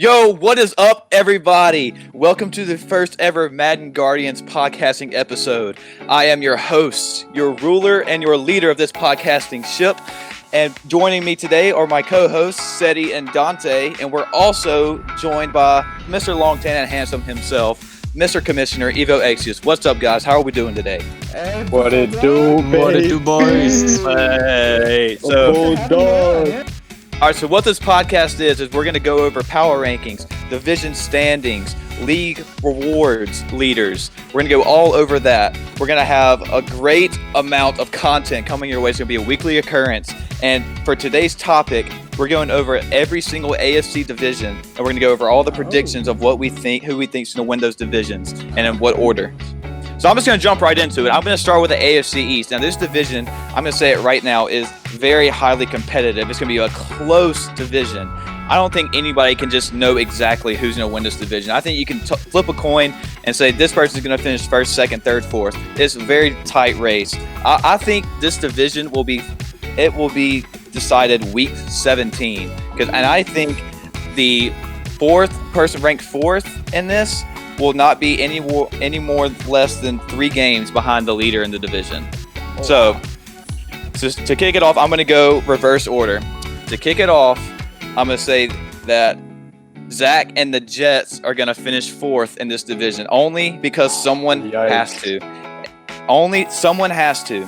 Yo, what is up, everybody? Welcome to the first ever Madden Guardians podcasting episode. I am your host, your ruler, and your leader of this podcasting ship. And joining me today are my co-hosts, Seti and Dante. And we're also joined by Mr. Longtan and Handsome himself, Mr. Commissioner Evo-Exeous. What's up, guys? How are we doing today? What it do, baby? What it do, boys? Hey, All right, so what this podcast is we're going to go over power rankings, division standings, league rewards leaders. We're going to go all over that. We're going to have a great amount of content coming your way. It's going to be a weekly occurrence. And for today's topic, we're going over every single AFC division, and we're going to go over all the predictions of what we think, who we think is going to win those divisions, and in what order. So I'm just going to jump right into it. I'm going to start with the AFC East. Now, this division, I'm going to say it right now, is very highly competitive. It's going to be a close division. I don't think anybody can just know exactly who's going to win this division. I think you can flip a coin and say this person's going to finish first, second, third, fourth. It's a very tight race. I think this division will be decided week 17. And I think the fourth person ranked fourth in this will not be any more less than 3 games behind the leader in the division. So to kick it off, I'm going to go reverse order. To kick it off, I'm going to say that Zach and the Jets are going to finish fourth in this division only because someone has to. Only someone has to.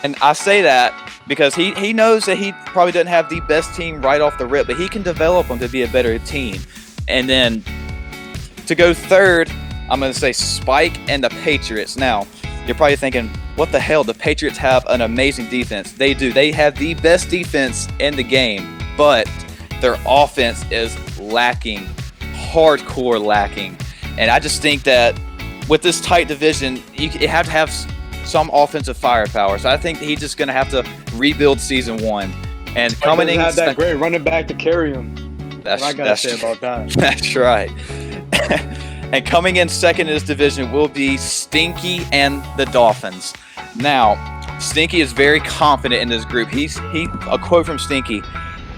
And I say that because he knows that he probably doesn't have the best team right off the rip, but he can develop them to be a better team. And then to go third, I'm going to say Spike and the Patriots. Now, you're probably thinking, what the hell? The Patriots have an amazing defense. They do. They have the best defense in the game, but their offense is lacking, hardcore lacking. And I just think that with this tight division, you have to have some offensive firepower. So I think he's just going to have to rebuild season 1. And Spike coming in, have that great running back to carry him. That's what I gotta say about that. That's right. And coming in second in this division will be Stinky and the Dolphins. Now, Stinky is very confident in this group. A quote from Stinky,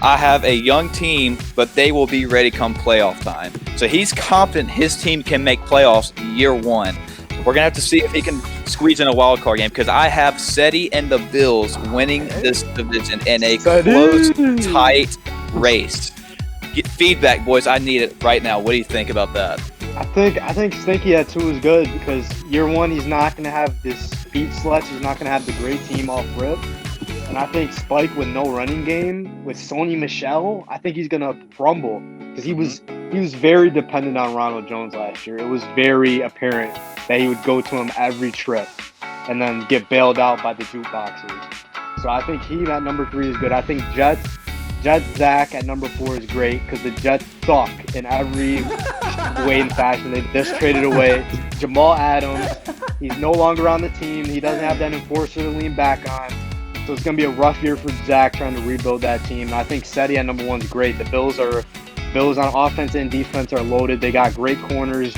"I have a young team, but they will be ready come playoff time." So he's confident his team can make playoffs year 1. We're going to have to see if he can squeeze in a wild card game because I have Seti and the Bills winning this division in a close, tight race. Get feedback, boys. I need it right now. What do you think about that? I think Stinky at 2 is good because year 1 he's not going to have this speed sledge. He's not going to have the great team off rip. And I think Spike with no running game with Sony Michel, I think he's going to crumble because he was very dependent on Ronald Jones last year. It was very apparent that he would go to him every trip and then get bailed out by the jukeboxes. So I think he at number 3 is good. I think Jets Zach at number 4 is great because the Jets suck in every way and fashion. They just traded away Jamal Adams. He's no longer on the team. He doesn't have that enforcer to lean back on. So it's going to be a rough year for Zach trying to rebuild that team. And I think Seti at number 1 is great. The Bills on offense and defense are loaded. They got great corners,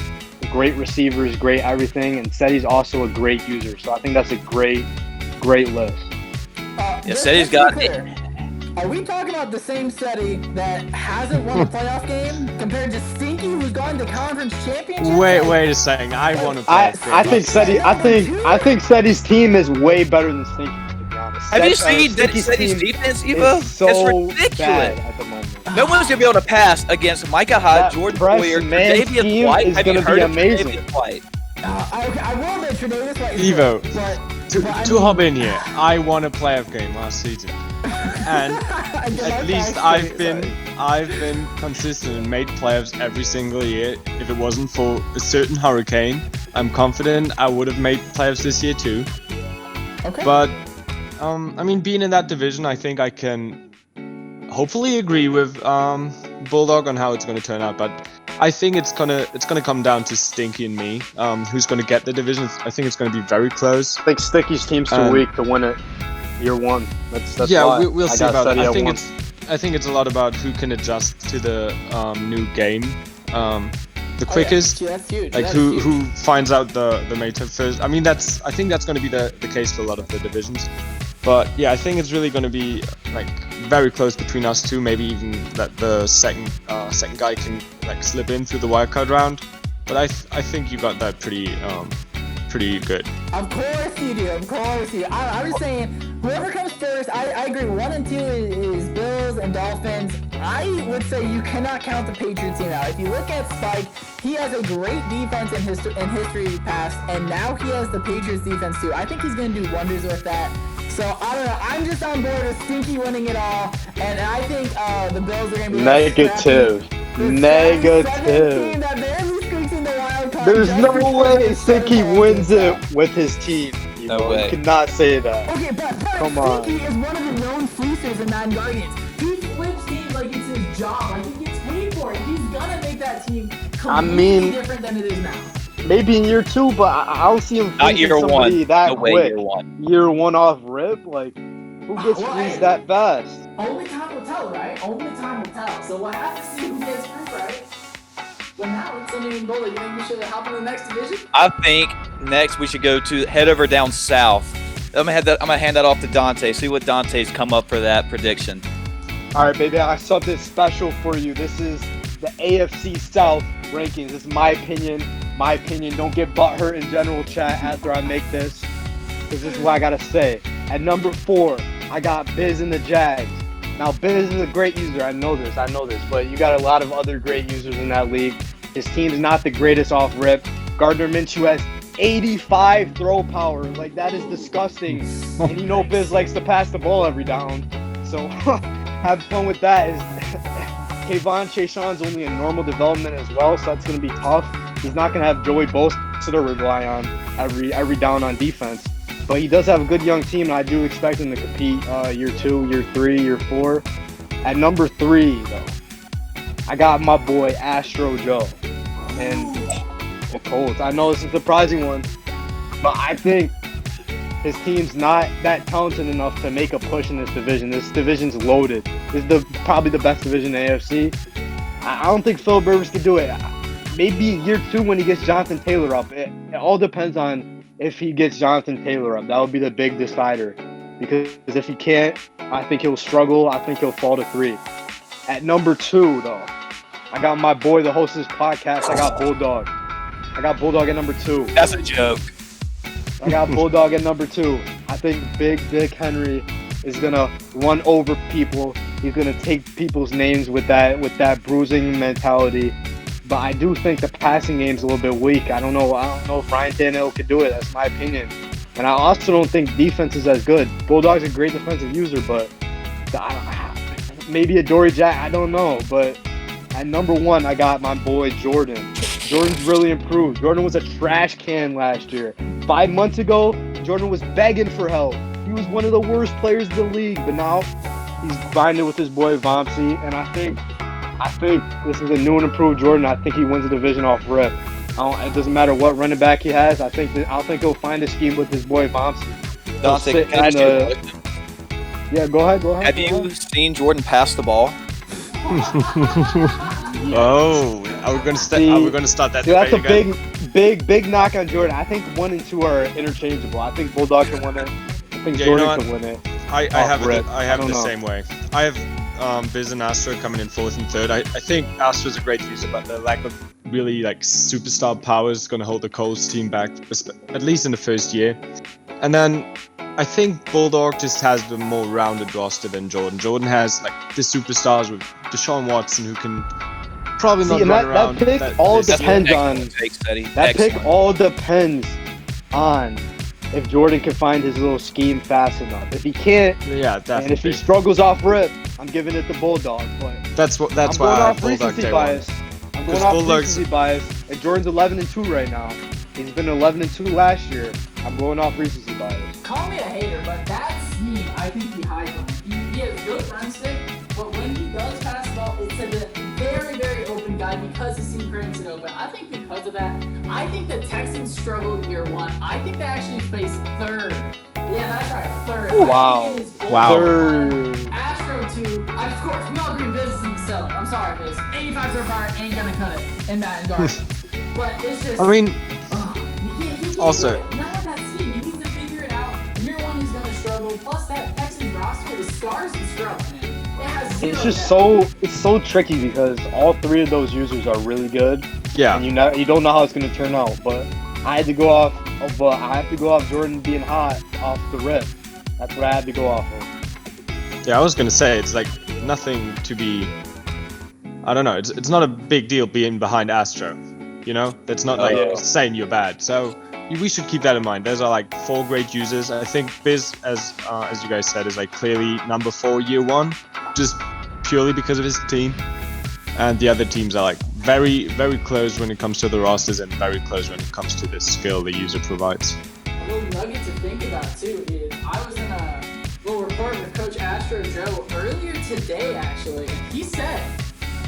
great receivers, great everything. And Seti's also a great user. So I think that's a great list. Seti's got it. Are we talking about the same Seti that hasn't won a playoff game compared to Stinky, who's gone to conference championship? Wait a second. I want to play. I think Seti's team is way better than Stinky's, to be honest. Have you seen Seti's defense, Evo? It's ridiculous. bad at the moment. No one's gonna be able to pass against Micah Hyde, Jordan Poyer, Tre'Davious White. Have you heard of Tre'Davious White? I will admit Tre'Davious White. Evo, to hop in here, I won a playoff game last season. And at least I've been consistent and made playoffs every single year. If it wasn't for a certain hurricane, I'm confident I would have made playoffs this year too. Okay. But being in that division, I think I can hopefully agree with Bulldog on how it's going to turn out. But I think it's gonna come down to Stinky and me. Who's going to get the division? I think it's going to be very close. I think Stinky's team's too weak to win it. Year 1. That's yeah, why we'll see about that. I think it's a lot about who can adjust to the new game the quickest. Yeah, that's huge. Like who finds out the meta first. I think that's going to be the case for a lot of the divisions. But yeah, I think it's really going to be like very close between us two. Maybe even that the second guy can like slip in through the wildcard round. But I think you got that pretty good. Of course you do. Of course you do. I'm just saying, whoever comes first, I agree. 1 and 2 is Bills and Dolphins. I would say you cannot count the Patriots team out. If you look at Spike, he has a great defense in history past, and now he has the Patriots defense too. I think he's going to do wonders with that. So, I don't know. I'm just on board with Stinky winning it all, and I think the Bills are going to be Negative. Team that barely squeaks in the wild card. There's no way Stinky wins it with his team. No way. You cannot say that. Okay, but Come on. Stinky is one of the known fleecers in Madden Guardians. He flips teams like it's his job. Like he gets paid for it. He's gonna make that team completely different than it is now. Maybe in year 2, but I don't see him Not year somebody 1. that No way, quick. year 1. Year 1 off rip? Like, who gets fleeced that fast? Only time will tell, right? Only time will tell. So we'll have to see who gets through, right? But now it's only in goal. You think we should hop in the next division? I think next we should head over down south. I'm gonna hand that off to Dante. See what Dante's come up for that prediction. All right, baby, I have something special for you. This is the AFC South rankings. This is my opinion. My opinion. Don't get butthurt in general chat after I make this, because this is what I gotta say. At number 4, I got Biz and the Jags. Now, Biz is a great user. I know this, but you got a lot of other great users in that league. His team's not the greatest off rip. Gardner Minshew has 85 throw power. Like, that is disgusting. And you know Biz likes to pass the ball every down. So, have fun with that. Kayvon Chashawn's only in normal development as well, so that's going to be tough. He's not going to have Joey Bosa to rely on every down on defense. But he does have a good young team, and I do expect him to compete year 2, year 3, year 4. At number 3, though, I got my boy Astro Joe and the Colts. I know it's a surprising one, but I think his team's not that talented enough to make a push in this division. This division's loaded. This is probably the best division in the AFC. I don't think Philip Rivers could do it. Maybe year 2 when he gets Jonathan Taylor up. It all depends on if he gets Jonathan Taylor up. That would be the big decider. Because if he can't, I think he'll struggle. I think he'll fall to 3. At number 2, though, I got my boy, the host of this podcast. I got Bulldog. I got Bulldog at number 2. That's a joke. I got Bulldog at number 2. I think Big Dick Henry is gonna run over people. He's gonna take people's names with that bruising mentality. But I do think the passing game's a little bit weak. I don't know if Ryan Tannehill could do it. That's my opinion. And I also don't think defense is as good. Bulldog's a great defensive user, but maybe a Dory Jack. I don't know. But at number 1, I got my boy Jordan. Jordan's really improved. Jordan was a trash can last year. 5 months ago, Jordan was begging for help. He was one of the worst players in the league, but now he's grinding with his boy Vomsy, and I think this is a new and improved Jordan. I think he wins the division off rip. It doesn't matter what running back he has. I think he'll find a scheme with his boy Vomsy. Dante, can I ask you a question? Yeah, go ahead. Have you seen Jordan pass the ball? Oh, are we going to start that That's debate a big knock on Jordan. I think 1 and 2 are interchangeable. I think Bulldog can win it. I think Jordan can win it. I have it the same way. I have Biz and Astro coming in 4th and 3rd. I think Astro's a great user, but the lack of really like superstar power is going to hold the Colts team back, at least in the first year. And then I think Bulldog just has the more rounded roster than Jordan. Jordan has like the superstars with Deshaun Watson, who can probably not run around. That pick all depends on if Jordan can find his little scheme fast enough. If he can't, yeah, definitely. And if he struggles off rip, I'm giving it to Bulldog. But that's why I have Bulldog day bias. I'm going off recency bias. And Jordan's 11 and 2 right now. He's been 11 and 2 last year. I'm going off recency bias. Call me a hater, but that scheme, I think he hides on. He has good run stick, but when he does pass the ball, it's a very, very open guy because his team cranks it open. I think because of that, I think the Texans struggled year 1. I think they actually faced 3rd. Yeah, that's right, 3rd. Oh, wow. Wow. 3rd. Astro 2. Of course, we all agree Biz is himself. I'm sorry, Biz. 85 throw power ain't gonna cut it in Madden Guardians. But it's just. I mean, he also. not that scheme. He needs to figure it out. Year 1, he's gonna struggle. Plus that it's just so tricky because all three of those users are really good. Yeah. And you don't know how it's gonna turn out. But I had to go off. But I have to go off Jordan being hot off the rip. That's what I had to go off of. Yeah, I was gonna say it's like nothing to be. I don't know. It's not a big deal being behind Astro. You know, that's not like saying you're bad. So we should keep that in mind. Those are like 4 great users. I think Biz, as you guys said, is like clearly number 4 year 1, just purely because of his team. And the other teams are like very, very close when it comes to the rosters and very close when it comes to the skill the user provides. A little nugget to think about too is I was in a little report with Coach Astro Joe earlier today actually, and he said,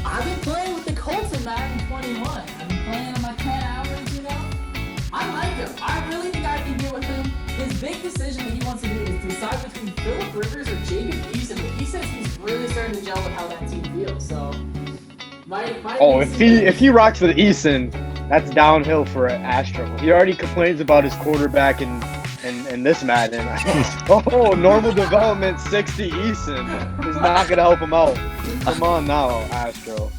I've been playing with the Colts in Madden 21. I've been playing them like 10 hours, you know? I like him. I really think I can get with him. His big decision that he wants to do is decide between Phillip Rivers or Jacob Eason, but he says he's really starting to gel with how that team feels, so... if he rocks with Eason, that's downhill for Astro. He already complains about his quarterback in this Madden. Normal development 60 Eason is not gonna help him out. Come on now, Astro.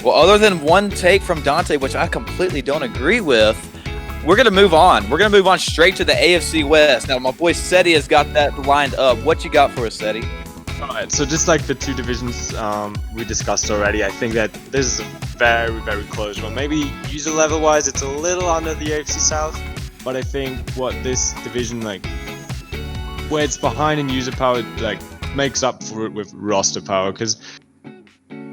Well, other than one take from Dante, which I completely don't agree with, we're going to move on. We're going to move on straight to the AFC West. Now, my boy Seti has got that lined up. What you got for us, Seti? All right, so just like the 2 divisions we discussed already, I think that this is a very, very close one. Maybe user level-wise, it's a little under the AFC South, but I think what this division, like, where it's behind in user power, like, makes up for it with roster power, because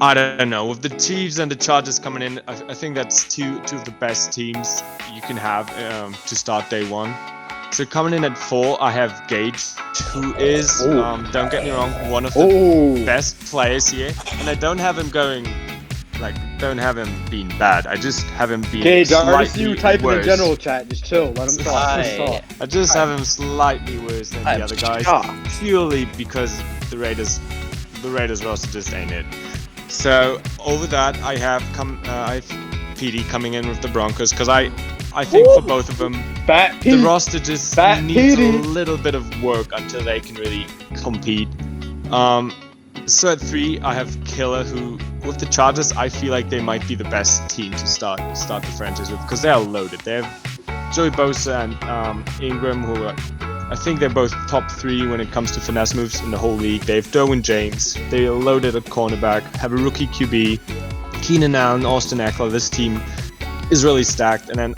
I don't know, with the Chiefs and the Chargers coming in, I think that's two of the best teams you can have to start day 1. So coming in at 4, I have Gage, who is, don't get me wrong, one of the best players here, and I don't have him being bad. I just have him being Gage, I already slightly see you typing worse. in general chat. Just chill. Let him talk. I just have him slightly worse than the other guys, purely because the Raiders roster just ain't it. So over that, I have PD coming in with the Broncos because I think for both of them, the roster just needs a little bit of work until they can really compete. So at 3, I have Killer, who with the Chargers, I feel like they might be the best team to start the franchise with because they are loaded. They have Joey Bosa and Ingram, who are, I think they're both top 3 when it comes to finesse moves in the whole league. They have Derwin James. They are loaded at cornerback. Have a rookie QB, Keenan Allen, Austin Eckler. This team is really stacked. And then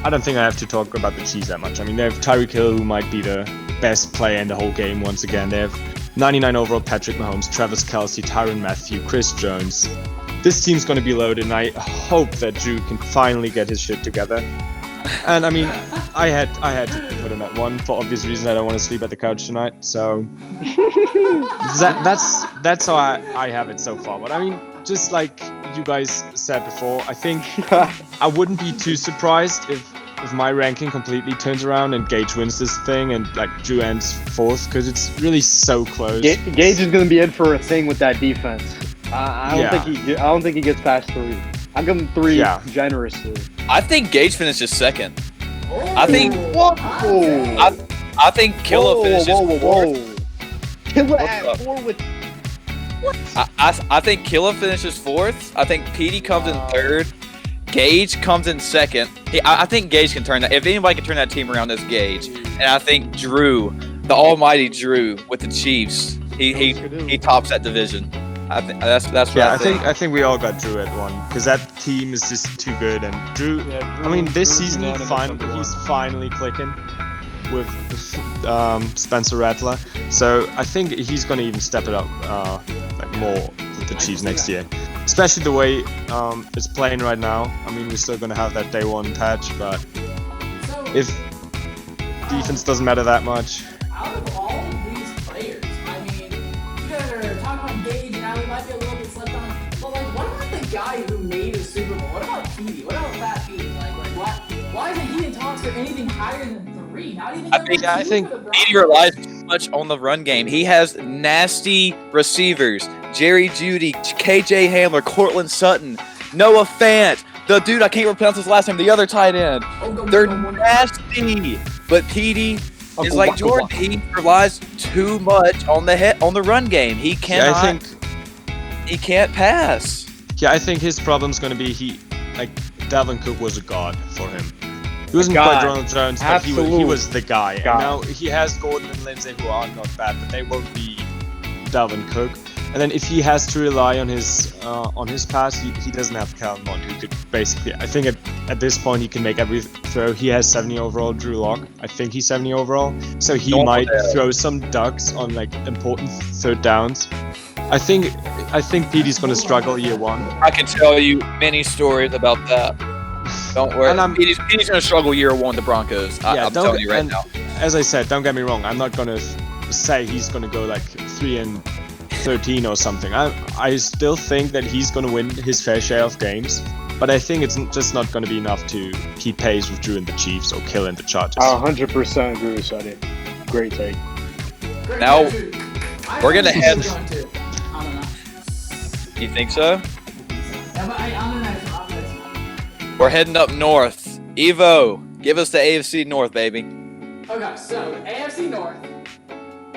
I don't think I have to talk about the Chiefs that much. I mean, they have Tyreek Hill, who might be the best player in the whole game once again. They have 99 overall Patrick Mahomes, Travis Kelce, Tyrann Mathieu, Chris Jones. This team's going to be loaded, and I hope that Drew can finally get his shit together. And I mean, I had to put him at 1 for obvious reasons. I don't want to sleep at the couch tonight, so that's how I have it so far. But I mean, just like you guys said before, I think I wouldn't be too surprised if my ranking completely turns around and Gage wins this thing and like Drew ends 4th, because it's really so close. Gage is gonna be in for a thing with that defense. I don't think he gets past 3. I'll give him 3 generously. I think Gage finishes 2nd. I think I think Killa finishes 4th. Killa at 4 with I think Killa finishes 4th. I think PD comes in 3rd. Gage comes in 2nd. I think Gage can turn that. If anybody can turn that team around, it's Gage. And I think Drew, the almighty Drew with the Chiefs, he tops that division. I think that's what I think. I think we all got Drew at 1 because that team is just too good. And Drew, I mean, this season he's finally clicking with Spencer Rattler. So I think he's going to even step it up more with the Chiefs next year. Especially the way it's playing right now. I mean, we're still going to have that day 1 patch, but if defense doesn't matter that much. Out of all of these players, I mean, you guys are talking about Gage and how he might be a little bit slept on, but like, what about the guy who made a Super Bowl? What about Petey? What about Fat Petey? Like, why isn't he in talks for anything higher than 3? How do you think? I think Petey relies too much on the run game. He has nasty receivers. Jerry Jeudy, KJ Hamler, Cortland Sutton, Noah Fant, the dude I can't pronounce his last name, the other tight end. They're nasty. But Petey, It's like Jordan. He relies too much on the run game. He cannot. He can't pass. Yeah, I think his problem's gonna be Dalvin Cook was a god for him. He wasn't quite Ronald Jones, but he was the guy. And now he has Gordon and Lindsay who are not bad, but they won't be Dalvin Cook. And then if he has to rely on his pass, he doesn't have Kellen Mond, who could basically, I think at this point he can make every throw. He has 70 overall, Drew Lock. I think he's 70 overall, so he might throw some ducks on important third downs. I think Petey's gonna struggle year one. I can tell you many stories about that. Don't worry. Petey's gonna struggle year one. The Broncos. I'm telling you right now. As I said, don't get me wrong. I'm not gonna say he's gonna go 3-13 or something. I still think that he's gonna win his fair share of games, but I think it's just not gonna be enough to keep pace with Drew and the Chiefs or Kill and the Chargers. I 100% agree with Sadi. Great take. Now we're gonna head. I don't know. You think so? Yeah, but I'm nice. We're heading up north. Evo, give us the AFC North, baby. Okay, so AFC North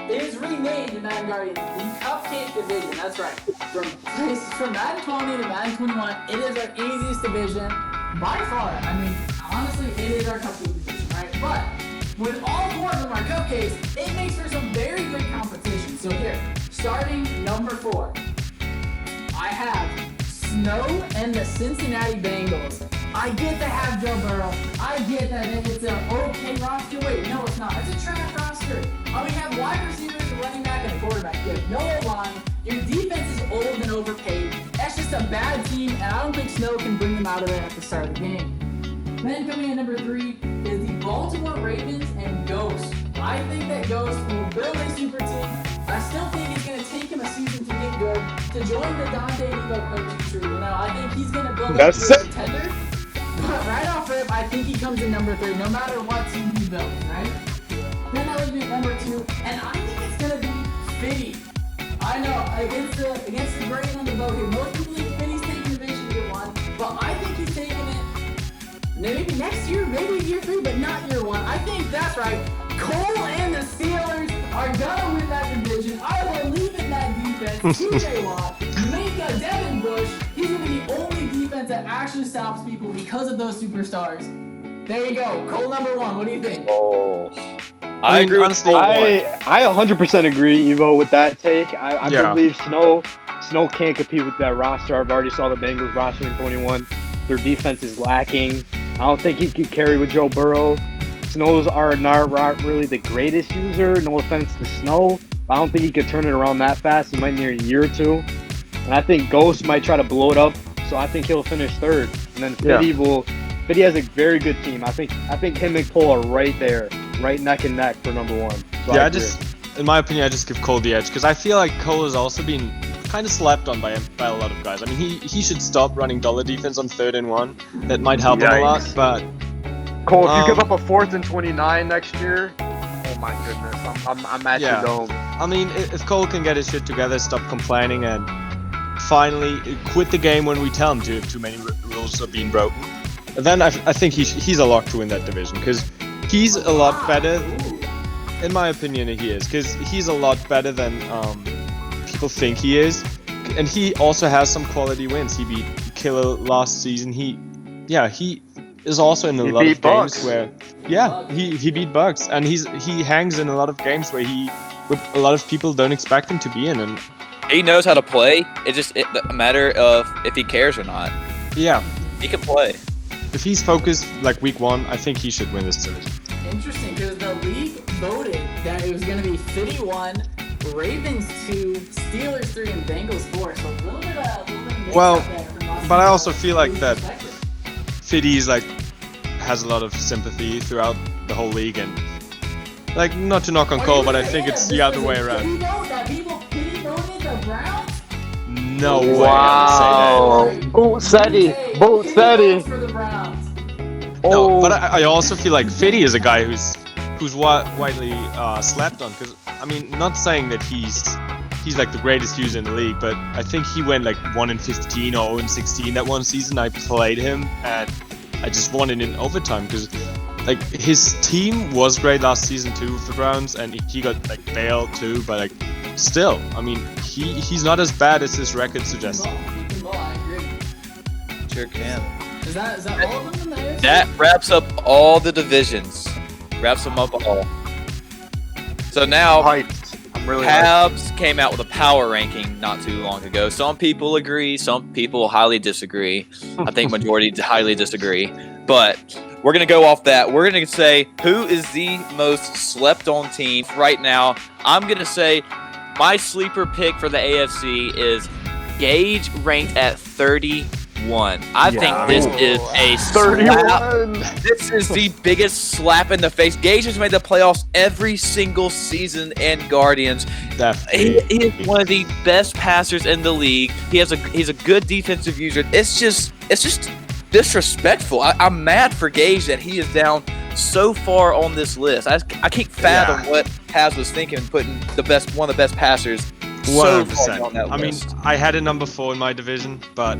is renamed in Madden Guardians the Cupcake Division. That's right. From Madden 20 to Madden 21, it is our easiest division by far. I mean, honestly, it is our Cupcake division, right? But with all four of them are cupcakes, it makes for some very good competition. So here, starting number 4, I have Snow and the Cincinnati Bengals. I get to have Joe Burrow. I get that it's an okay roster. Wait, no, it's not. It's a trash roster. We have wide receivers, a running back, and a quarterback. You have no O-line. Your defense is old and overpaid. That's just a bad team, and I don't think Snow can bring them out of there at the start of the game. Then coming in number 3 is the Baltimore Ravens and Ghost. I think that Ghost will build a super team. I still think it's going to take him a season to get good, to join the Dante Evo coaching tree. I think he's going to build a contender. But right off rip, I think he comes in number 3, no matter what team he builds, right? Then that would be number 2, and I think it's going to be Fitty. I know, against the grain on the boat here, most people think Fitty's taking division year 1, but I think he's taking it maybe next year, maybe year 3, but not year 1. I think that's right. Cole and the Steelers are going to win that division. I believe in that defense. TJ Watt, Minka, Devin Bush. He's going to be the only defense that actually stops people because of those superstars. There you go. Cole number 1. What do you think? Oh, I agree with Cole. I 100% agree, Evo, with that take. I believe Snow can't compete with that roster. I've already saw the Bengals roster in 21. Their defense is lacking. I don't think he could carry with Joe Burrow. Snow's are not really the greatest user. No offense to Snow. I don't think he could turn it around that fast. He might need a year or 2. And I think Ghost might try to blow it up. So I think he'll finish 3rd. And then Fitty has a very good team. I think him and Cole are right there, right neck and neck for number 1. So in my opinion, I just give Cole the edge because I feel like Cole has also been kind of slept on by a lot of guys. I mean, he should stop running dollar defense on 3rd and 1. That might help him a lot, but Cole, if you give up a 4th and 29 next year, oh my goodness, I'm at your dome. I mean, if Cole can get his shit together, stop complaining, and finally quit the game when we tell him to, if too many rules are being broken, then I think he's a lock to win that division because he's a lot better. In my opinion, he is because he's a lot better than people think he is, and he also has some quality wins. He beat Killer last season. He is also in a lot of games where he beat Bucks, and he hangs in a lot of games where a lot of people don't expect him to be in, and he knows how to play. It's just a matter of if he cares or not. Yeah, he can play. If he's focused like week 1, I think he should win this division. Interesting, because the league voted that it was going to be Fitty 1, Ravens 2, Steelers 3, and Bengals 4. So a little bit of mix well, up there from us. But I also feel like that Fitty's has a lot of sympathy throughout the whole league, and not to knock on Cole, but I think it's the other way around. Did you know that people Fitty voted the Browns? No way. Wow. Boot Seti. For the Browns. No, but I also feel like Fitty is a guy who's widely slept on. Because I mean, not saying that he's like the greatest user in the league, but I think he went 1-15 or 0-16 that one season. I played him and I just won it in overtime because like his team was great last season too with the Browns, and he got like bailed too. But like, still, I mean, he's not as bad as his record suggests. He can ball, I agree. Sure can. Is that all of them in the AFC? That wraps up all the divisions. Wraps them up all. So now, Hyped. I'm really hyped. Habs came out with a power ranking not too long ago. Some people agree, some people highly disagree. I think majority highly disagree. But we're going to go off that. We're going to say who is the most slept on team right now. I'm going to say my sleeper pick for the AFC is Gage, ranked at 31. I think this is a slap. This is the biggest slap in the face. Gage has made the playoffs every single season in Guardians. He is one of the best passers in the league. He's a good defensive user. It's just disrespectful. I'm mad for Gage that he is down so far on this list. I can't fathom what Habs was thinking, putting one of the best passers. 100%. I mean, I had a number 4 in my division, but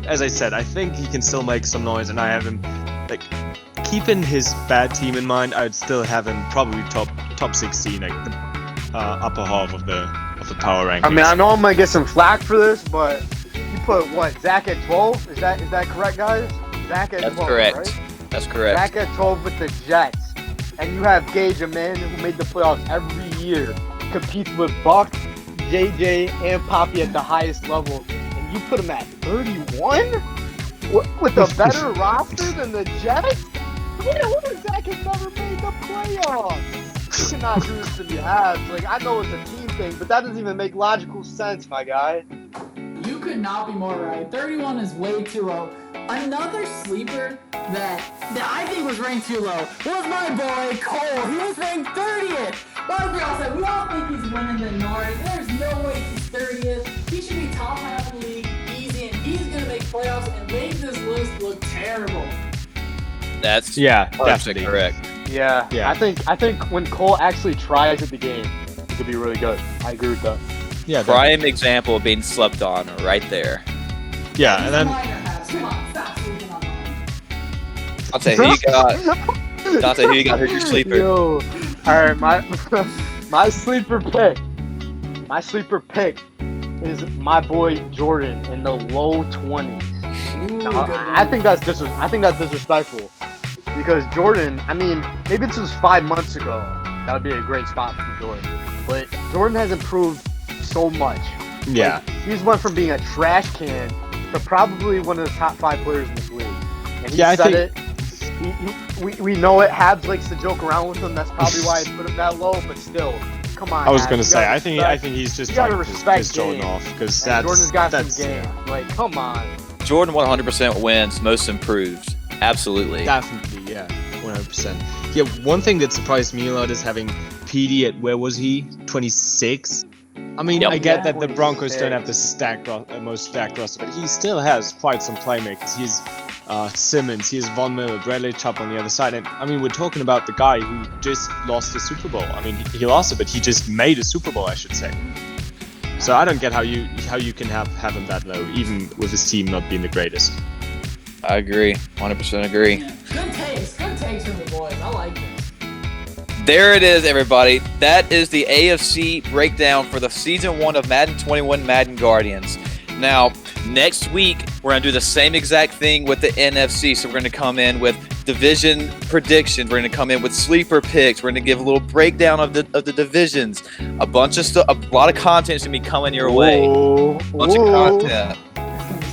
as I said, I think he can still make some noise, and I have him like keeping his bad team in mind. I'd still have him probably top 16, like the upper half of the power rankings. I mean, I know I'm gonna get some flack for this, but you put what, Zach at 12? Is that correct, guys? Zach at 12. That's correct. Right? That's correct. Zach at 12 with the Jets, and you have Gage, a man who made the playoffs every year, competes with Buck, JJ, and Poppy at the highest level, and you put him at 31 with a better roster than the Jets. What if Zach has never made the playoffs? You cannot do this to the Habs. Like, I know it's a team thing, but that doesn't even make logical sense, my guy. You could not be more right. 31 is way too low. Another sleeper that I think was ranked too low was my boy Cole. He was ranked 30th. Like we all said, we all think he's winning the North. There's no way he's 30th. He should be top half of the league, easy, and he's gonna make playoffs and make this list look terrible. That's definitely correct. Yeah. I think when Cole actually tries at the game, it could be really good. I agree with that. Yeah, prime example of being slept on right there. Yeah, and then Come on, stop sleeping on mine. I'll tell you who you got. Dante, who you got? Who's your sleeper? Yo. All right, my sleeper pick. My sleeper pick is my boy Jordan in the low 20s. Now, I think that's disrespectful because Jordan. I mean, maybe this was 5 months ago. That would be a great spot for Jordan. But Jordan has improved so much. yeah, Like, he's went from being a trash can to probably one of the top 5 players in this league. And he said it. We know it. Habs likes to joke around with him. That's probably why I put him that low. But still, come on. I was Habs. gonna You say, gotta I think he's just you gotta like respect showing game. off because And Jordan's got some that's game. Like, come on. Jordan 100% wins most improved. Absolutely. definitely 100%. Yeah, one thing that surprised me a lot is having PD at, where was he? 26. I mean, Yep. I get that the 26. Broncos don't have the most stacked roster, but he still has quite some playmakers. He's Simmons, he has Von Miller, Bradley Chubb on the other side, and I mean, we're talking about the guy who just lost the Super Bowl. I mean, he lost it, but he just made a Super Bowl, I should say. So I don't get how you can have him that low, even with his team not being the greatest. I agree. 100% agree. Yeah. Good takes from the boys. I like this. There it is, everybody. That is the AFC breakdown for the Season 1 of Madden 21 Madden Guardians. Now, next week, we're going to do the same exact thing with the NFC. So we're going to come in with division predictions. We're going to come in with sleeper picks. We're going to give a little breakdown of the divisions. A bunch of stuff, a lot of content is going to be coming your way. Whoa. A bunch of content.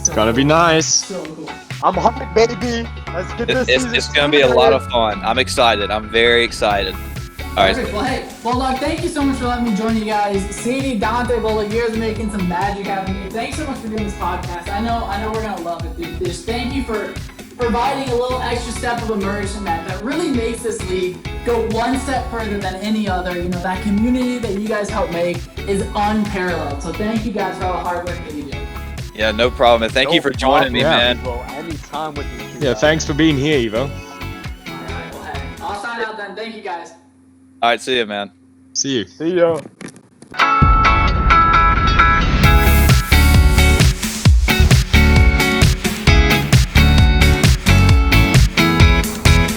It's gonna be nice. So cool. I'm hyped, baby. Let's get this season It's going to be a lot of fun. I'm excited. I'm very excited. All right. Perfect. Well, hey, look, thank you so much for letting me join you guys. Sadie, Dante, well, look, you guys are making some magic happen here. Thanks so much for doing this podcast. I know we're gonna love it, dude. Just thank you for providing a little extra step of immersion that really makes this league go one step further than any other. You know, that community that you guys help make is unparalleled. So thank you guys for all the hard work that you do. Yeah, no problem. And thank you for joining me, man. Anytime with you. Yeah, thanks for being here, Evo. All right, well, hey, I'll sign out then. Thank you guys. All right, see you, man. See you. See ya.